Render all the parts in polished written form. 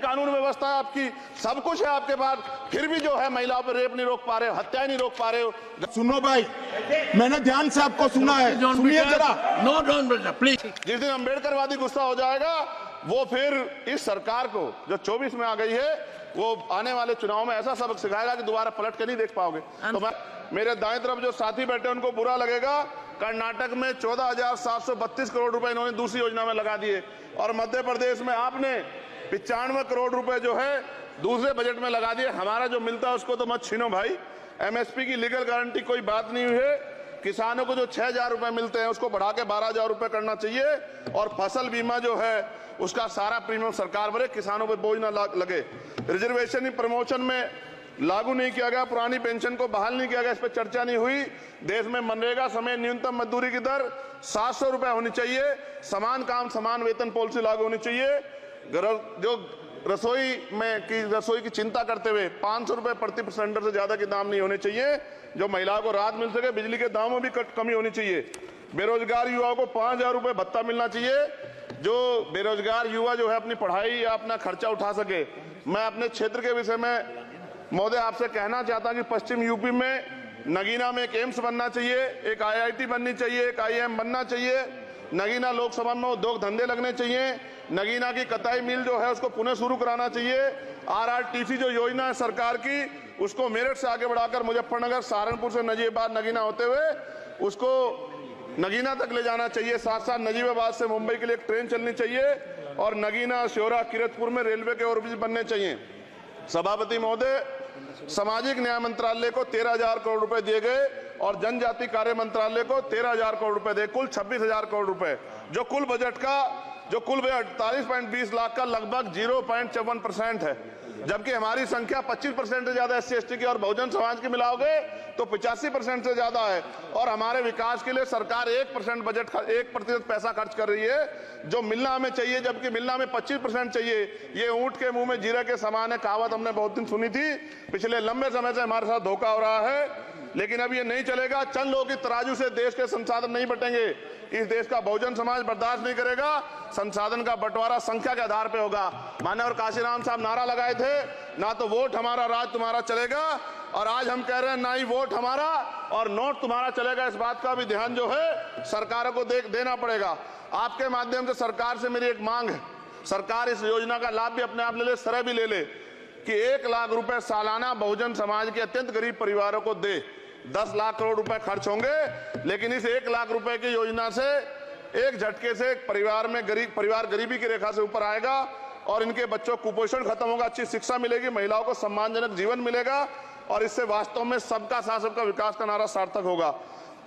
कानून व्यवस्था है आपकी, सब कुछ है आपके पास, फिर भी जो है महिलाओं पर रेप नहीं रोक पा रहे हो, हत्या नहीं रोक पा रहे हो। सुनो भाई, मैंने ध्यान से आपको सुना है, सुनिए जरा। नो डॉन बेटा प्लीज। जिस दिन अम्बेडकरवादी गुस्सा हो जाएगा वो फिर इस सरकार को जो 24 में आ गई है वो आने वाले चुनाव में ऐसा सबक सिखाएगा कि दोबारा पलट के नहीं देख पाओगे। तो मैं मेरे दाएं तरफ जो साथी बैठे उनको बुरा लगेगा, कर्नाटक में 14,732 करोड़ रुपए इन्होंने दूसरी योजना में लगा दिए और मध्य प्रदेश में आपने 95 करोड़ रुपए जो है दूसरे बजट में लगा दिए। हमारा जो मिलता है उसको तो मत छीनो भाई। एमएसपी की लीगल गारंटी कोई बात नहीं हुई है। किसानों को जो 6,000 रुपए मिलते हैं उसको बढ़ा के 12,000 रुपए करना चाहिए और फसल बीमा जो है उसका सारा प्रीमियम सरकार भरे, किसानों पर बोझ ना लगे। रिजर्वेशन प्रमोशन में लागू नहीं किया गया, पुरानी पेंशन को बहाल नहीं किया गया, इस पर चर्चा नहीं हुई। देश में मनरेगा समय न्यूनतम मजदूरी की दर 700 रुपए होनी चाहिए, समान काम समान वेतन पॉलिसी लागू होनी चाहिए। जो रसोई की चिंता करते हुए 500 रुपए प्रति सिलेंडर से ज्यादा के दाम नहीं होने चाहिए, जो महिलाओं को राहत मिल सके। बिजली के दामों में भी कमी होनी चाहिए। बेरोजगार युवाओं को 5,000 रुपए भत्ता मिलना चाहिए, जो बेरोजगार युवा जो है अपनी पढ़ाई या अपना खर्चा उठा सके। मैं अपने क्षेत्र के विषय में महोदय आपसे कहना चाहता हूं कि पश्चिम यूपी में नगीना में एक एम्स बनना चाहिए, एक IIT बननी चाहिए, एक IIM बनना चाहिए। नगीना लोकसभा में उद्योग धंधे लगने चाहिए। नगीना की कताई मिल जो है उसको पुनः शुरू कराना चाहिए। RRTC जो योजना है सरकार की उसको मेरठ से आगे बढ़ाकर मुजफ्फरनगर, सहारनपुर से नजीबाबाद नगीना होते हुए उसको नगीना तक ले जाना चाहिए। साथ साथ नजीबाबाद से मुंबई के लिए एक ट्रेन चलनी चाहिए और नगीना, श्योरा, किरतपुर में रेलवे के ओवरब्रिज बनने चाहिए। सभापति महोदय, सामाजिक न्याय मंत्रालय को 13,000 करोड़ रुपए दिए गए और जनजाति कार्य मंत्रालय को 13,000 करोड़ रुपए दिए, कुल 26,000 करोड़ रुपए, जो कुल बजट 48.20 लाख का लगभग 0.54% है। जबकि हमारी संख्या 25% से ज्यादा SC/ST की और बहुजन समाज की मिलाओगे तो 85% से ज्यादा है। और हमारे विकास के लिए सरकार 1% पैसा खर्च कर रही है, जो मिलना हमें चाहिए, जबकि मिलना में 25% चाहिए। ये ऊंट के मुंह में जीरा के समान है, कहावत हमने बहुत दिन सुनी थी। पिछले लंबे समय से हमारे साथ धोखा हो रहा है, लेकिन अब ये नहीं चलेगा। चंद लोगों की तराजू से देश के संसाधन नहीं बटेंगे। इस देश का बहुजन समाज बर्दाश्त नहीं करेगा। संसाधन का बंटवारा संख्या के आधार पे होगा। माननीय काशीराम साहब नारा लगाए थे, ना तो वोट हमारा राज तुम्हारा चलेगा, और आज हम कह रहे हैं ना ही वोट हमारा और नोट तुम्हारा चलेगा। इस बात का भी ध्यान जो है सरकारों को देना पड़ेगा। आपके माध्यम से सरकार से मेरी एक मांग है, सरकार इस योजना का लाभ भी अपने आप ले ले, सरह भी ले ले कि 1 लाख रुपए सालाना बहुजन समाज के अत्यंत गरीब परिवारों को दे। 10 लाख करोड़ रुपए खर्च होंगे, लेकिन इस 1 लाख रुपए की योजना से एक झटके से परिवार गरीबी की रेखा से ऊपर आएगा और इनके बच्चों को कुपोषण खत्म होगा, अच्छी शिक्षा मिलेगी, महिलाओं को सम्मानजनक जीवन मिलेगा और इससे वास्तव में सबका साथ सबका विकास का नारा सार्थक होगा।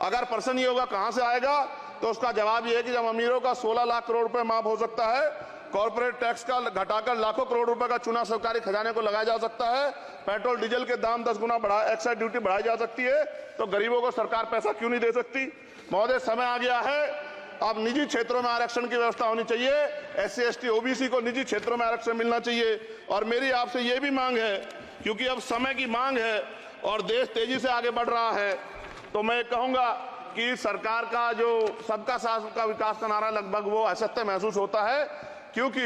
अगर प्रश्न ये होगा कहां से आएगा, तो उसका जवाब ये है कि जब अमीरों का 16 लाख करोड़ रुपए माफ हो सकता है, कॉर्पोरेट टैक्स का घटाकर लाखों करोड़ रुपए का चूना सरकारी खजाने को लगाया जा सकता है, पेट्रोल डीजल के दाम 10 गुना एक्साइज ड्यूटी बढ़ाई जा सकती है, तो गरीबों को सरकार पैसा क्यों नहीं दे सकती। महोदय, समय आ गया है, अब निजी क्षेत्रों में आरक्षण की व्यवस्था होनी चाहिए। SC/ST OBC को निजी क्षेत्रों में आरक्षण मिलना चाहिए। और मेरी आपसे ये भी मांग है, क्योंकि अब समय की मांग है और देश तेजी से आगे बढ़ रहा है, तो मैं कहूंगा कि सरकार का जो सबका साथ सबका विकास का नारा लगभग वो असत्य महसूस होता है, क्योंकि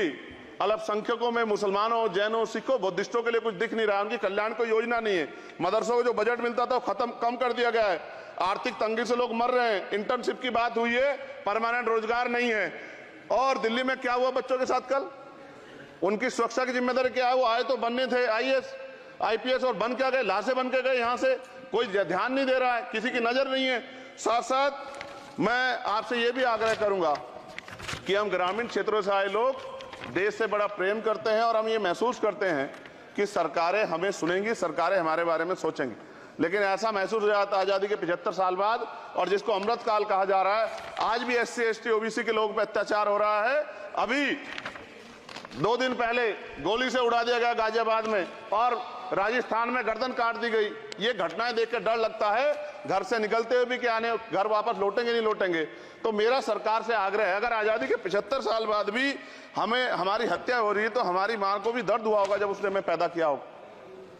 अल्पसंख्यकों में मुसलमानों, जैनों, सिखों, बुद्धिस्टों के लिए कुछ दिख नहीं रहा, उनकी कल्याण कोई योजना नहीं है। मदरसों को जो बजट मिलता था वो कम कर दिया गया है। आर्थिक तंगी से लोग मर रहे हैं। इंटर्नशिप की बात हुई है, परमानेंट रोजगार नहीं है। और दिल्ली में क्या हुआ बच्चों के साथ कल, उनकी सुरक्षा की जिम्मेदारी क्या है? वो आए तो बनने थे IAS IPS और बन क्या गए, लाशें बन के गए। यहाँ से कोई ध्यान नहीं दे रहा है, किसी की नजर नहीं है। साथ साथ मैं आपसे ये भी आग्रह करूंगा कि हम ग्रामीण क्षेत्रों से आए लोग देश से बड़ा प्रेम करते हैं और हम ये महसूस करते हैं कि सरकारें हमें सुनेंगी, सरकारें हमारे बारे में सोचेंगी। लेकिन ऐसा महसूस हो जाता है आजादी के 75 साल बाद, और जिसको अमृत काल कहा जा रहा है, आज भी SC/ST OBC के लोगों पर अत्याचार हो रहा है। अभी 2 दिन पहले गोली से उड़ा दिया गया गाजियाबाद में और राजस्थान में गर्दन काट दी गई। ये घटनाएं देखकर डर लगता है, घर से निकलते हुए भी कि आने घर वापस लौटेंगे नहीं लौटेंगे। तो मेरा सरकार से आग्रह है, अगर आजादी के 75 साल बाद भी हमारी हत्या हो रही है, तो हमारी मां को भी दर्द हुआ होगा जब उसने हमें पैदा किया होगा।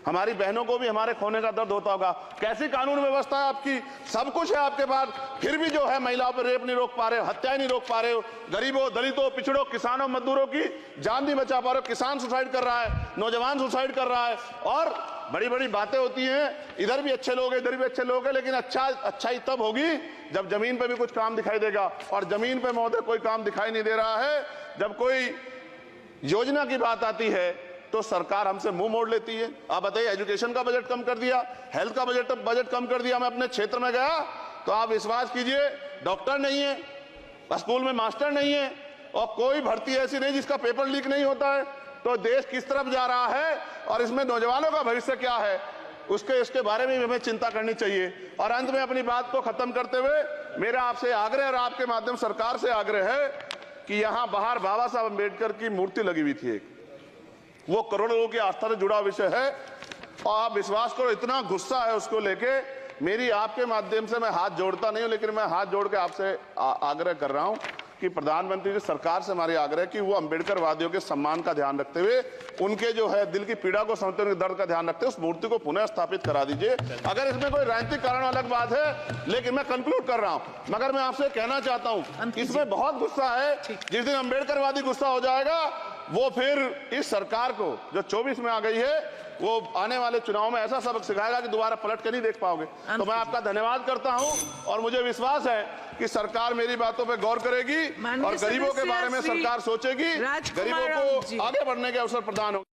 हमारी बहनों को भी हमारे खोने का दर्द होता होगा। कैसी कानून व्यवस्था है आपकी? सब कुछ है आपके पास, फिर भी जो है महिलाओं पर रेप नहीं रोक पा रहे हो, हत्याएं नहीं रोक पा रहे हो, गरीबों, दलितों, पिछड़ों, किसानों, मजदूरों की जान नहीं बचा पा रहे हो। किसान सुसाइड कर रहा है, नौजवान सुसाइड कर रहा है, और बड़ी बड़ी बातें होती हैं, इधर भी अच्छे लोग हैं, इधर भी अच्छे लोग हैं, लेकिन अच्छाई तब होगी जब जमीन पे भी कुछ काम दिखाई देगा। और जमीन पे महोदय कोई काम दिखाई नहीं दे रहा है। जब कोई योजना की बात आती है तो सरकार हमसे मुंह मोड़ लेती है। आप बताइए, एजुकेशन का बजट कम कर दिया, हेल्थ का बजट कम कर दिया। मैं अपने क्षेत्र में गया तो आप विश्वास कीजिए, डॉक्टर नहीं है, स्कूल में मास्टर नहीं है, और कोई भर्ती ऐसी नहीं जिसका पेपर लीक नहीं होता है। तो देश किस तरफ जा रहा है और इसमें नौजवानों का भविष्य क्या है, इसके बारे में हमें चिंता करनी चाहिए। और अंत में अपनी बात को खत्म करते हुए मेरा आपसे आग्रह और आपके माध्यम सरकार से आग्रह है कि यहां बाहर बाबा साहब अम्बेडकर की मूर्ति लगी हुई थी, एक वो करोड़ों लोगों की आस्था से जुड़ा विषय है, और आप विश्वास करो इतना गुस्सा है उसको लेके, मेरी आपके माध्यम से मैं हाथ जोड़ता नहीं हूं, लेकिन मैं हाथ जोड़ के आपसे आग्रह कर रहा हूं कि प्रधानमंत्री जी, सरकार से हमारी आग्रह कि वो अम्बेडकर वादियों के सम्मान का ध्यान रखते हुए, उनके जो है दिल की पीड़ा को समझते हुए, दर्द का ध्यान रखते हुए उस मूर्ति को पुनः स्थापित करा दीजिए। अगर इसमें कोई राजनीतिक कारण अलग बात है, लेकिन मैं कंक्लूड कर रहा हूं। मगर मैं आपसे कहना चाहता हूं, इसमें बहुत गुस्सा है। जिस दिन अम्बेडकरवादी गुस्सा हो जाएगा, वो फिर इस सरकार को जो 24 में आ गई है, वो आने वाले चुनाव में ऐसा सबक सिखाएगा कि दोबारा पलट के नहीं देख पाओगे। तो मैं आपका धन्यवाद करता हूं, और मुझे विश्वास है कि सरकार मेरी बातों पे गौर करेगी और गरीबों के बारे में सरकार सोचेगी, गरीबों को आगे बढ़ने के अवसर प्रदान होंगे।